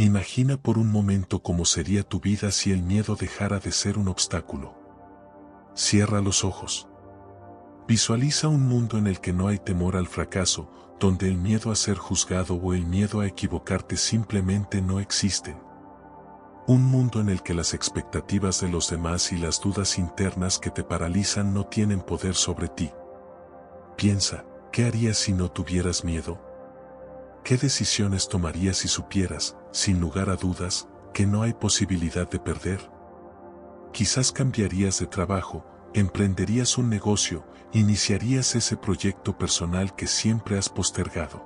Imagina por un momento cómo sería tu vida si el miedo dejara de ser un obstáculo. Cierra los ojos. Visualiza un mundo en el que no hay temor al fracaso, donde el miedo a ser juzgado o el miedo a equivocarte simplemente no existen. Un mundo en el que las expectativas de los demás y las dudas internas que te paralizan no tienen poder sobre ti. Piensa, ¿qué harías si no tuvieras miedo? ¿Qué decisiones tomarías si supieras, sin lugar a dudas, que no hay posibilidad de perder? Quizás cambiarías de trabajo, emprenderías un negocio, iniciarías ese proyecto personal que siempre has postergado.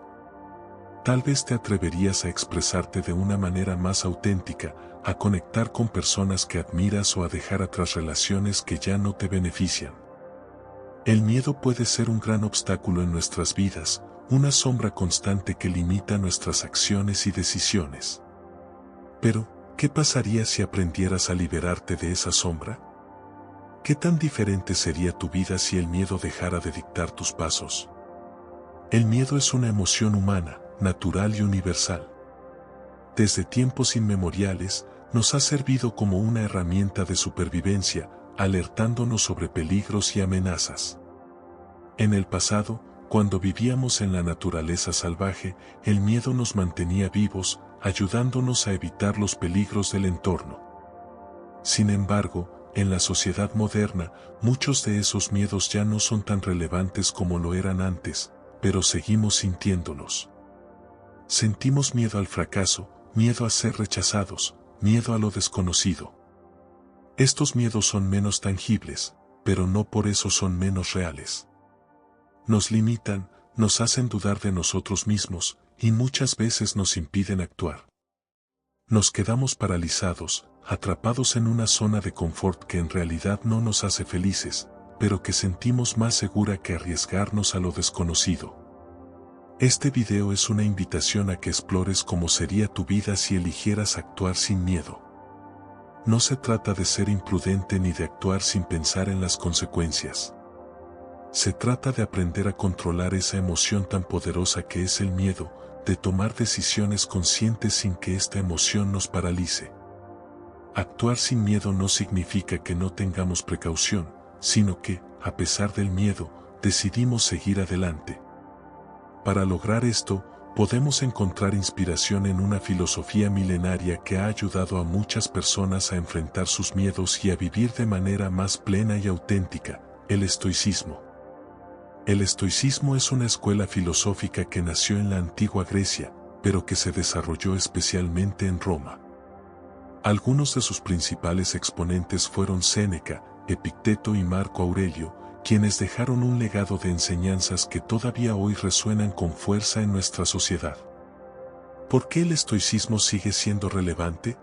Tal vez te atreverías a expresarte de una manera más auténtica, a conectar con personas que admiras o a dejar atrás relaciones que ya no te benefician. El miedo puede ser un gran obstáculo en nuestras vidas, una sombra constante que limita nuestras acciones y decisiones. Pero, ¿qué pasaría si aprendieras a liberarte de esa sombra? ¿Qué tan diferente sería tu vida si el miedo dejara de dictar tus pasos? El miedo es una emoción humana, natural y universal. Desde tiempos inmemoriales, nos ha servido como una herramienta de supervivencia, alertándonos sobre peligros y amenazas. En el pasado, cuando vivíamos en la naturaleza salvaje, el miedo nos mantenía vivos, ayudándonos a evitar los peligros del entorno. Sin embargo, en la sociedad moderna, muchos de esos miedos ya no son tan relevantes como lo eran antes, pero seguimos sintiéndolos. Sentimos miedo al fracaso, miedo a ser rechazados, miedo a lo desconocido. Estos miedos son menos tangibles, pero no por eso son menos reales. Nos limitan, nos hacen dudar de nosotros mismos, y muchas veces nos impiden actuar. Nos quedamos paralizados, atrapados en una zona de confort que en realidad no nos hace felices, pero que sentimos más segura que arriesgarnos a lo desconocido. Este video es una invitación a que explores cómo sería tu vida si eligieras actuar sin miedo. No se trata de ser imprudente ni de actuar sin pensar en las consecuencias. Se trata de aprender a controlar esa emoción tan poderosa que es el miedo, de tomar decisiones conscientes sin que esta emoción nos paralice. Actuar sin miedo no significa que no tengamos precaución, sino que, a pesar del miedo, decidimos seguir adelante. Para lograr esto, podemos encontrar inspiración en una filosofía milenaria que ha ayudado a muchas personas a enfrentar sus miedos y a vivir de manera más plena y auténtica, el estoicismo. El estoicismo es una escuela filosófica que nació en la antigua Grecia, pero que se desarrolló especialmente en Roma. Algunos de sus principales exponentes fueron Séneca, Epicteto y Marco Aurelio, quienes dejaron un legado de enseñanzas que todavía hoy resuenan con fuerza en nuestra sociedad. ¿Por qué el estoicismo sigue siendo relevante?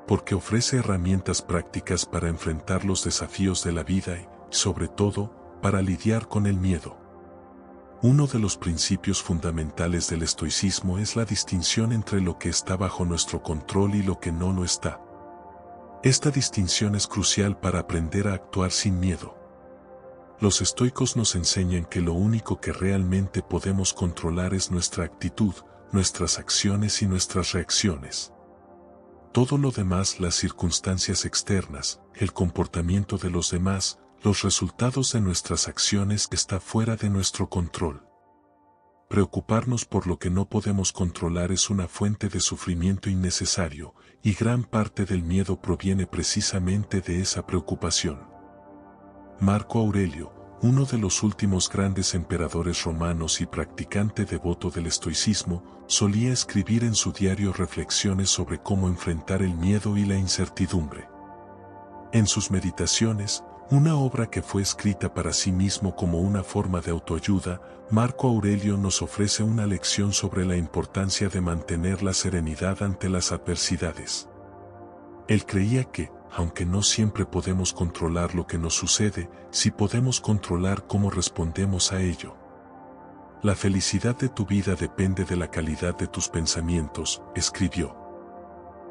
Porque ofrece herramientas prácticas para enfrentar los desafíos de la vida y, sobre todo, para lidiar con el miedo. Uno de los principios fundamentales del estoicismo es la distinción entre lo que está bajo nuestro control y lo que no lo está. Esta distinción es crucial para aprender a actuar sin miedo. Los estoicos nos enseñan que lo único que realmente podemos controlar es nuestra actitud, nuestras acciones y nuestras reacciones. Todo lo demás, las circunstancias externas, el comportamiento de los demás, los resultados de nuestras acciones, está fuera de nuestro control. Preocuparnos por lo que no podemos controlar es una fuente de sufrimiento innecesario, y gran parte del miedo proviene precisamente de esa preocupación. Marco Aurelio, uno de los últimos grandes emperadores romanos y practicante devoto del estoicismo, solía escribir en su diario reflexiones sobre cómo enfrentar el miedo y la incertidumbre. En sus meditaciones, una obra que fue escrita para sí mismo como una forma de autoayuda, Marco Aurelio nos ofrece una lección sobre la importancia de mantener la serenidad ante las adversidades. Él creía que, aunque no siempre podemos controlar lo que nos sucede, sí podemos controlar cómo respondemos a ello. La felicidad de tu vida depende de la calidad de tus pensamientos, escribió.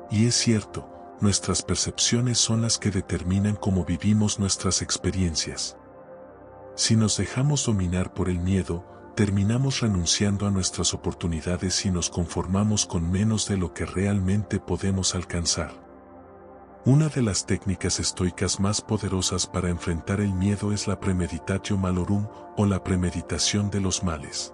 Y es cierto, nuestras percepciones son las que determinan cómo vivimos nuestras experiencias. Si nos dejamos dominar por el miedo, terminamos renunciando a nuestras oportunidades y nos conformamos con menos de lo que realmente podemos alcanzar. Una de las técnicas estoicas más poderosas para enfrentar el miedo es la premeditatio malorum o la premeditación de los males.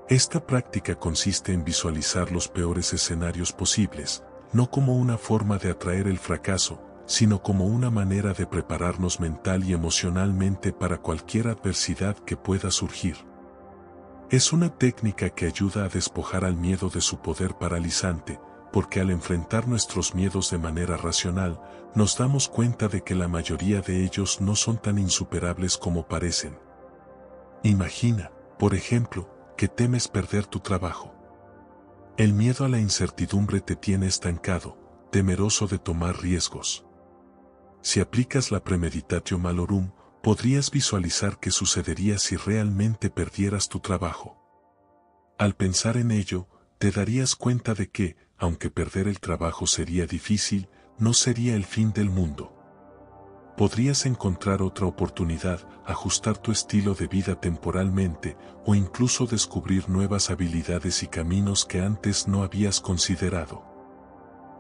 Esta práctica consiste en visualizar los peores escenarios posibles, no como una forma de atraer el fracaso, sino como una manera de prepararnos mental y emocionalmente para cualquier adversidad que pueda surgir. Es una técnica que ayuda a despojar al miedo de su poder paralizante, porque al enfrentar nuestros miedos de manera racional, nos damos cuenta de que la mayoría de ellos no son tan insuperables como parecen. Imagina, por ejemplo, que temes perder tu trabajo. El miedo a la incertidumbre te tiene estancado, temeroso de tomar riesgos. Si aplicas la premeditatio malorum, podrías visualizar qué sucedería si realmente perdieras tu trabajo. Al pensar en ello, te darías cuenta de que, aunque perder el trabajo sería difícil, no sería el fin del mundo. Podrías encontrar otra oportunidad, ajustar tu estilo de vida temporalmente, o incluso descubrir nuevas habilidades y caminos que antes no habías considerado.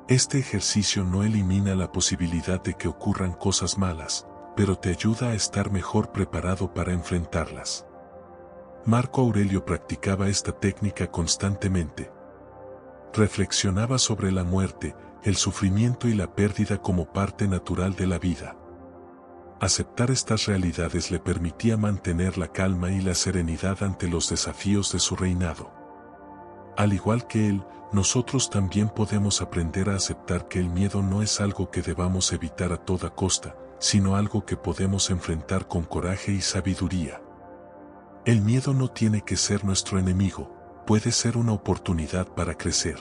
Este ejercicio no elimina la posibilidad de que ocurran cosas malas, pero te ayuda a estar mejor preparado para enfrentarlas. Marco Aurelio practicaba esta técnica constantemente. Reflexionaba sobre la muerte, el sufrimiento y la pérdida como parte natural de la vida. Aceptar estas realidades le permitía mantener la calma y la serenidad ante los desafíos de su reinado. Al igual que él, nosotros también podemos aprender a aceptar que el miedo no es algo que debamos evitar a toda costa, sino algo que podemos enfrentar con coraje y sabiduría. El miedo no tiene que ser nuestro enemigo, puede ser una oportunidad para crecer.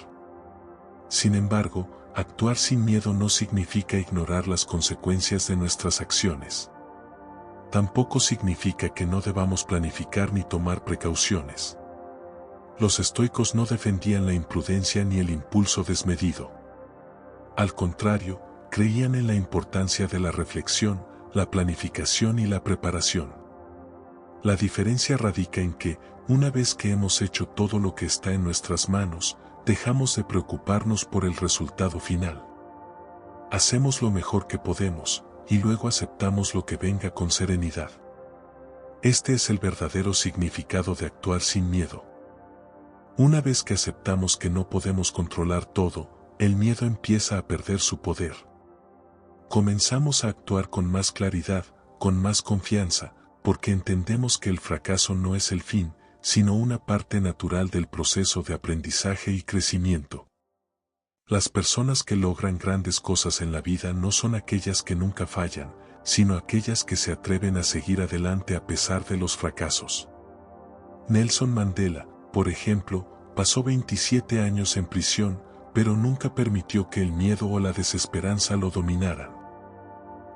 Sin embargo, actuar sin miedo no significa ignorar las consecuencias de nuestras acciones. Tampoco significa que no debamos planificar ni tomar precauciones. Los estoicos no defendían la imprudencia ni el impulso desmedido. Al contrario, creían en la importancia de la reflexión, la planificación y la preparación. La diferencia radica en que, una vez que hemos hecho todo lo que está en nuestras manos, dejamos de preocuparnos por el resultado final. Hacemos lo mejor que podemos, y luego aceptamos lo que venga con serenidad. Este es el verdadero significado de actuar sin miedo. Una vez que aceptamos que no podemos controlar todo, el miedo empieza a perder su poder. Comenzamos a actuar con más claridad, con más confianza, porque entendemos que el fracaso no es el fin, sino una parte natural del proceso de aprendizaje y crecimiento. Las personas que logran grandes cosas en la vida no son aquellas que nunca fallan, sino aquellas que se atreven a seguir adelante a pesar de los fracasos. Nelson Mandela, por ejemplo, pasó 27 años en prisión, pero nunca permitió que el miedo o la desesperanza lo dominaran.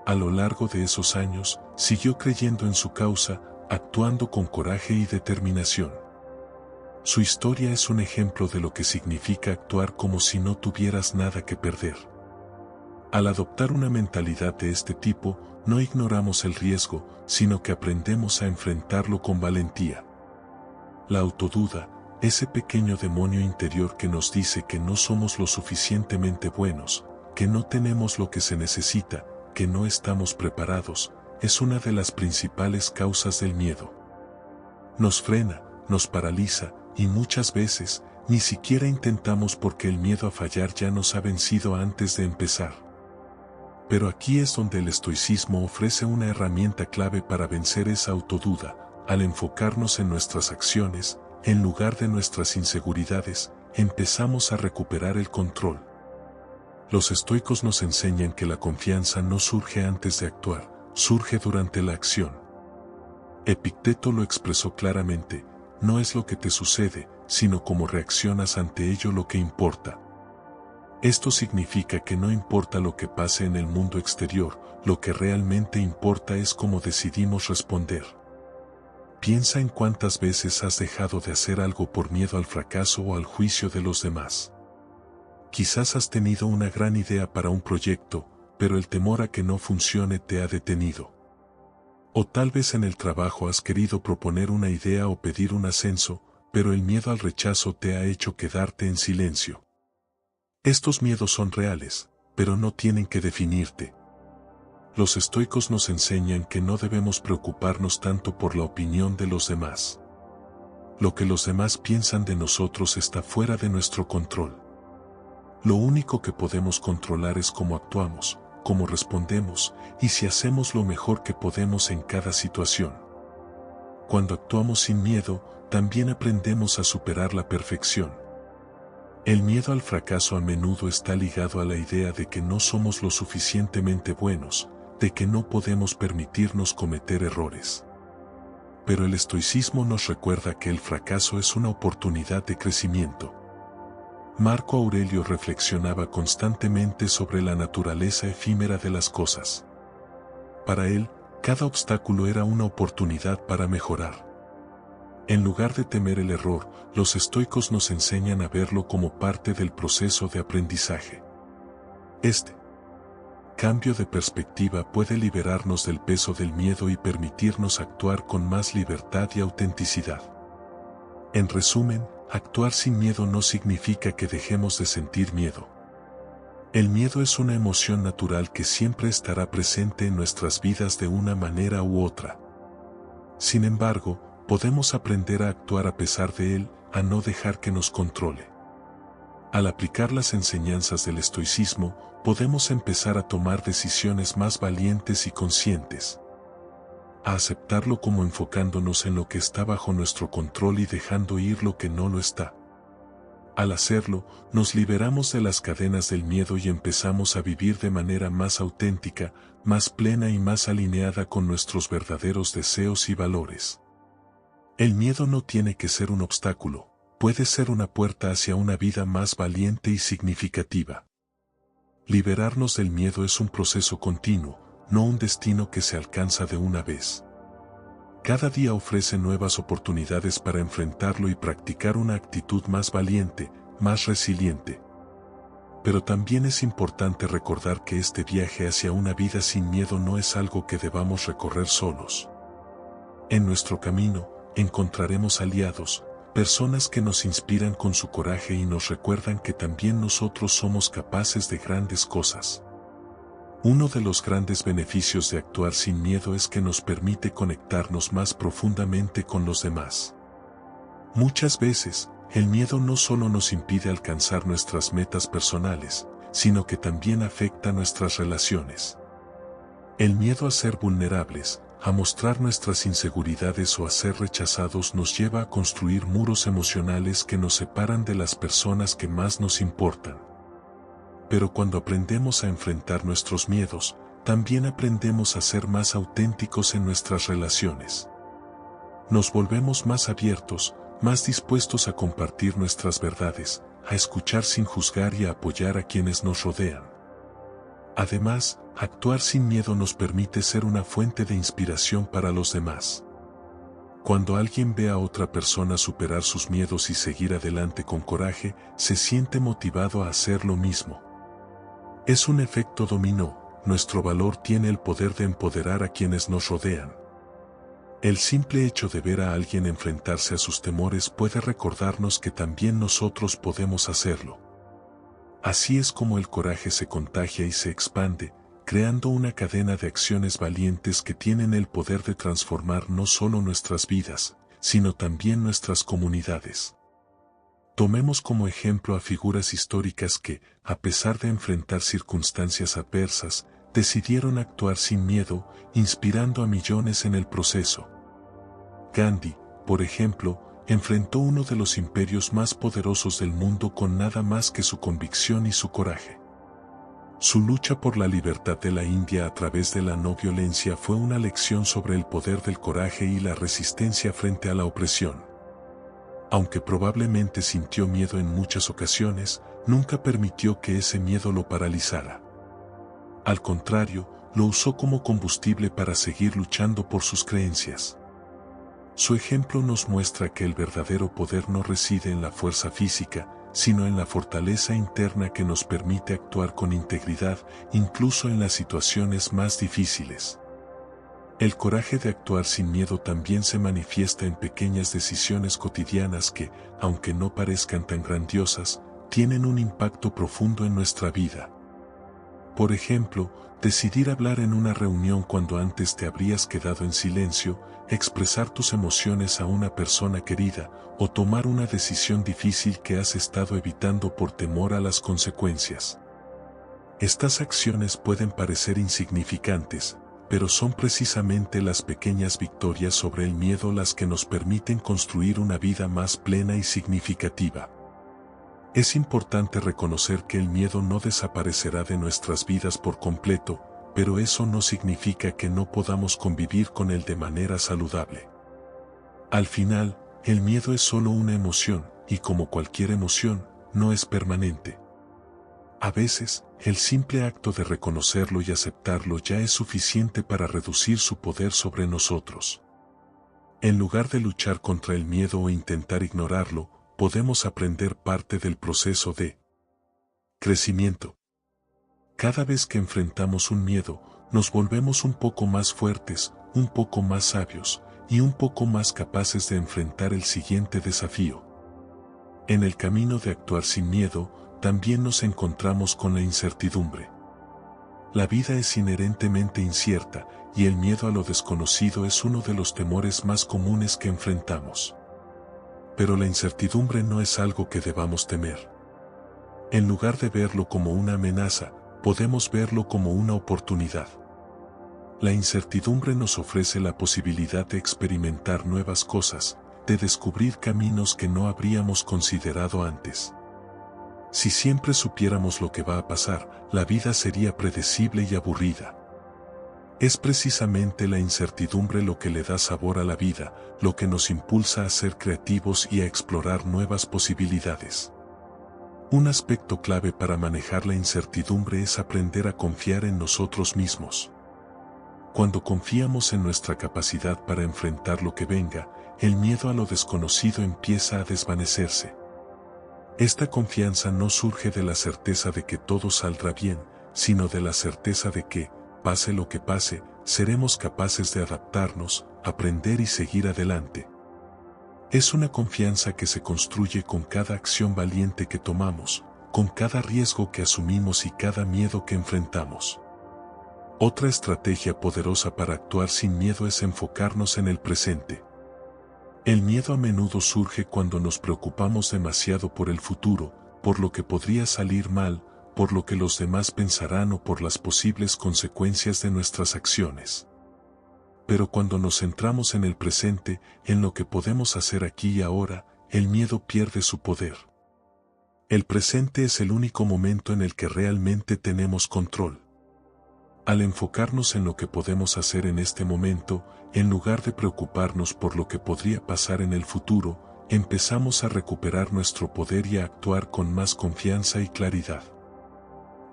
A lo largo de esos años, siguió creyendo en su causa, actuando con coraje y determinación. Su historia es un ejemplo de lo que significa actuar como si no tuvieras nada que perder. Al adoptar una mentalidad de este tipo, no ignoramos el riesgo, sino que aprendemos a enfrentarlo con valentía. La autoduda, ese pequeño demonio interior que nos dice que no somos lo suficientemente buenos, que no tenemos lo que se necesita, que no estamos preparados, es una de las principales causas del miedo. Nos frena, nos paraliza, y muchas veces, ni siquiera intentamos porque el miedo a fallar ya nos ha vencido antes de empezar. Pero aquí es donde el estoicismo ofrece una herramienta clave para vencer esa autoduda, al enfocarnos en nuestras acciones, en lugar de nuestras inseguridades, empezamos a recuperar el control. Los estoicos nos enseñan que la confianza no surge antes de actuar, surge durante la acción. Epicteto lo expresó claramente: no es lo que te sucede, sino cómo reaccionas ante ello lo que importa. Esto significa que no importa lo que pase en el mundo exterior, lo que realmente importa es cómo decidimos responder. Piensa en cuántas veces has dejado de hacer algo por miedo al fracaso o al juicio de los demás. Quizás has tenido una gran idea para un proyecto, pero el temor a que no funcione te ha detenido. O tal vez en el trabajo has querido proponer una idea o pedir un ascenso, pero el miedo al rechazo te ha hecho quedarte en silencio. Estos miedos son reales, pero no tienen que definirte. Los estoicos nos enseñan que no debemos preocuparnos tanto por la opinión de los demás. Lo que los demás piensan de nosotros está fuera de nuestro control. Lo único que podemos controlar es cómo actuamos, cómo respondemos, y si hacemos lo mejor que podemos en cada situación. Cuando actuamos sin miedo, también aprendemos a superar la perfección. El miedo al fracaso a menudo está ligado a la idea de que no somos lo suficientemente buenos, de que no podemos permitirnos cometer errores. Pero el estoicismo nos recuerda que el fracaso es una oportunidad de crecimiento. Marco Aurelio reflexionaba constantemente sobre la naturaleza efímera de las cosas. Para él, cada obstáculo era una oportunidad para mejorar. En lugar de temer el error, los estoicos nos enseñan a verlo como parte del proceso de aprendizaje. Este cambio de perspectiva puede liberarnos del peso del miedo y permitirnos actuar con más libertad y autenticidad. En resumen, actuar sin miedo no significa que dejemos de sentir miedo. El miedo es una emoción natural que siempre estará presente en nuestras vidas de una manera u otra. Sin embargo, podemos aprender a actuar a pesar de él, a no dejar que nos controle. Al aplicar las enseñanzas del estoicismo, podemos empezar a tomar decisiones más valientes y conscientes. A aceptarlo como enfocándonos en lo que está bajo nuestro control y dejando ir lo que no lo está. Al hacerlo, nos liberamos de las cadenas del miedo y empezamos a vivir de manera más auténtica, más plena y más alineada con nuestros verdaderos deseos y valores. El miedo no tiene que ser un obstáculo, puede ser una puerta hacia una vida más valiente y significativa. Liberarnos del miedo es un proceso continuo, no un destino que se alcanza de una vez. Cada día ofrece nuevas oportunidades para enfrentarlo y practicar una actitud más valiente, más resiliente. Pero también es importante recordar que este viaje hacia una vida sin miedo no es algo que debamos recorrer solos. En nuestro camino, encontraremos aliados, personas que nos inspiran con su coraje y nos recuerdan que también nosotros somos capaces de grandes cosas. Uno de los grandes beneficios de actuar sin miedo es que nos permite conectarnos más profundamente con los demás. Muchas veces, el miedo no solo nos impide alcanzar nuestras metas personales, sino que también afecta nuestras relaciones. El miedo a ser vulnerables, a mostrar nuestras inseguridades o a ser rechazados nos lleva a construir muros emocionales que nos separan de las personas que más nos importan. Pero cuando aprendemos a enfrentar nuestros miedos, también aprendemos a ser más auténticos en nuestras relaciones. Nos volvemos más abiertos, más dispuestos a compartir nuestras verdades, a escuchar sin juzgar y a apoyar a quienes nos rodean. Además, actuar sin miedo nos permite ser una fuente de inspiración para los demás. Cuando alguien ve a otra persona superar sus miedos y seguir adelante con coraje, se siente motivado a hacer lo mismo. Es un efecto dominó, nuestro valor tiene el poder de empoderar a quienes nos rodean. El simple hecho de ver a alguien enfrentarse a sus temores puede recordarnos que también nosotros podemos hacerlo. Así es como el coraje se contagia y se expande, creando una cadena de acciones valientes que tienen el poder de transformar no solo nuestras vidas, sino también nuestras comunidades. Tomemos como ejemplo a figuras históricas que, a pesar de enfrentar circunstancias adversas, decidieron actuar sin miedo, inspirando a millones en el proceso. Gandhi, por ejemplo, enfrentó uno de los imperios más poderosos del mundo con nada más que su convicción y su coraje. Su lucha por la libertad de la India a través de la no violencia fue una lección sobre el poder del coraje y la resistencia frente a la opresión. Aunque probablemente sintió miedo en muchas ocasiones, nunca permitió que ese miedo lo paralizara. Al contrario, lo usó como combustible para seguir luchando por sus creencias. Su ejemplo nos muestra que el verdadero poder no reside en la fuerza física, sino en la fortaleza interna que nos permite actuar con integridad, incluso en las situaciones más difíciles. El coraje de actuar sin miedo también se manifiesta en pequeñas decisiones cotidianas que, aunque no parezcan tan grandiosas, tienen un impacto profundo en nuestra vida. Por ejemplo, decidir hablar en una reunión cuando antes te habrías quedado en silencio, expresar tus emociones a una persona querida, o tomar una decisión difícil que has estado evitando por temor a las consecuencias. Estas acciones pueden parecer insignificantes, pero son precisamente las pequeñas victorias sobre el miedo las que nos permiten construir una vida más plena y significativa. Es importante reconocer que el miedo no desaparecerá de nuestras vidas por completo, pero eso no significa que no podamos convivir con él de manera saludable. Al final, el miedo es solo una emoción, y como cualquier emoción, no es permanente. A veces, el simple acto de reconocerlo y aceptarlo ya es suficiente para reducir su poder sobre nosotros. En lugar de luchar contra el miedo o intentar ignorarlo, podemos aprender parte del proceso de crecimiento. Cada vez que enfrentamos un miedo, nos volvemos un poco más fuertes, un poco más sabios, y un poco más capaces de enfrentar el siguiente desafío. En el camino de actuar sin miedo, también nos encontramos con la incertidumbre. La vida es inherentemente incierta, y el miedo a lo desconocido es uno de los temores más comunes que enfrentamos. Pero la incertidumbre no es algo que debamos temer. En lugar de verlo como una amenaza, podemos verlo como una oportunidad. La incertidumbre nos ofrece la posibilidad de experimentar nuevas cosas, de descubrir caminos que no habríamos considerado antes. Si siempre supiéramos lo que va a pasar, la vida sería predecible y aburrida. Es precisamente la incertidumbre lo que le da sabor a la vida, lo que nos impulsa a ser creativos y a explorar nuevas posibilidades. Un aspecto clave para manejar la incertidumbre es aprender a confiar en nosotros mismos. Cuando confiamos en nuestra capacidad para enfrentar lo que venga, el miedo a lo desconocido empieza a desvanecerse. Esta confianza no surge de la certeza de que todo saldrá bien, sino de la certeza de que, pase lo que pase, seremos capaces de adaptarnos, aprender y seguir adelante. Es una confianza que se construye con cada acción valiente que tomamos, con cada riesgo que asumimos y cada miedo que enfrentamos. Otra estrategia poderosa para actuar sin miedo es enfocarnos en el presente. El miedo a menudo surge cuando nos preocupamos demasiado por el futuro, por lo que podría salir mal, por lo que los demás pensarán o por las posibles consecuencias de nuestras acciones. Pero cuando nos centramos en el presente, en lo que podemos hacer aquí y ahora, el miedo pierde su poder. El presente es el único momento en el que realmente tenemos control. Al enfocarnos en lo que podemos hacer en este momento, en lugar de preocuparnos por lo que podría pasar en el futuro, empezamos a recuperar nuestro poder y a actuar con más confianza y claridad.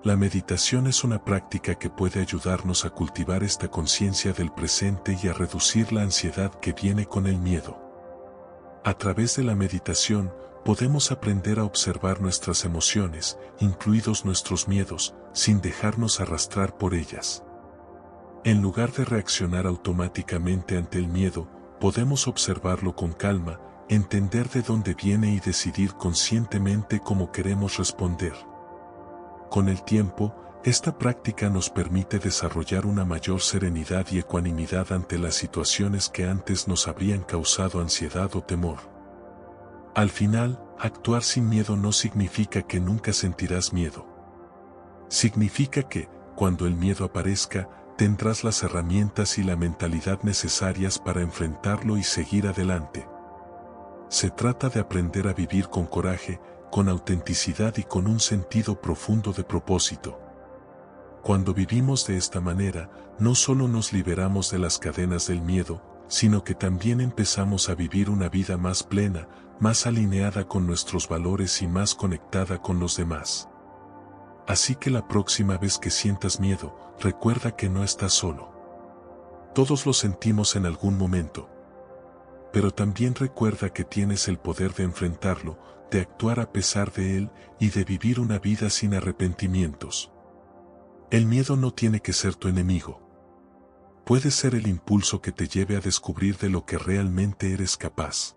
La meditación es una práctica que puede ayudarnos a cultivar esta conciencia del presente y a reducir la ansiedad que viene con el miedo. A través de la meditación, podemos aprender a observar nuestras emociones, incluidos nuestros miedos, sin dejarnos arrastrar por ellas. En lugar de reaccionar automáticamente ante el miedo, podemos observarlo con calma, entender de dónde viene y decidir conscientemente cómo queremos responder. Con el tiempo, esta práctica nos permite desarrollar una mayor serenidad y ecuanimidad ante las situaciones que antes nos habrían causado ansiedad o temor. Al final, actuar sin miedo no significa que nunca sentirás miedo. Significa que, cuando el miedo aparezca, tendrás las herramientas y la mentalidad necesarias para enfrentarlo y seguir adelante. Se trata de aprender a vivir con coraje, con autenticidad y con un sentido profundo de propósito. Cuando vivimos de esta manera, no solo nos liberamos de las cadenas del miedo, sino que también empezamos a vivir una vida más plena, más alineada con nuestros valores y más conectada con los demás. Así que la próxima vez que sientas miedo, recuerda que no estás solo. Todos lo sentimos en algún momento. Pero también recuerda que tienes el poder de enfrentarlo, de actuar a pesar de él y de vivir una vida sin arrepentimientos. El miedo no tiene que ser tu enemigo. puede ser el impulso que te lleve a descubrir de lo que realmente eres capaz.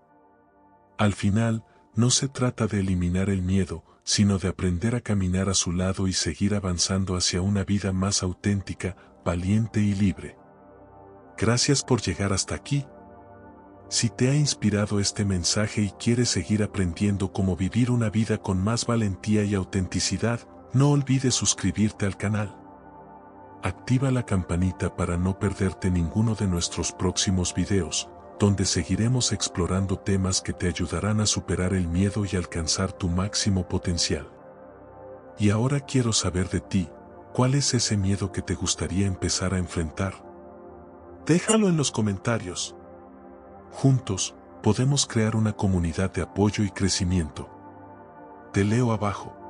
Al final, no se trata de eliminar el miedo, sino de aprender a caminar a su lado y seguir avanzando hacia una vida más auténtica, valiente y libre. Gracias por llegar hasta aquí. Si te ha inspirado este mensaje y quieres seguir aprendiendo cómo vivir una vida con más valentía y autenticidad, no olvides suscribirte al canal. Activa la campanita para no perderte ninguno de nuestros próximos videos, donde seguiremos explorando temas que te ayudarán a superar el miedo y alcanzar tu máximo potencial. Y ahora quiero saber de ti, ¿cuál es ese miedo que te gustaría empezar a enfrentar? Déjalo en los comentarios. Juntos, podemos crear una comunidad de apoyo y crecimiento. Te leo abajo.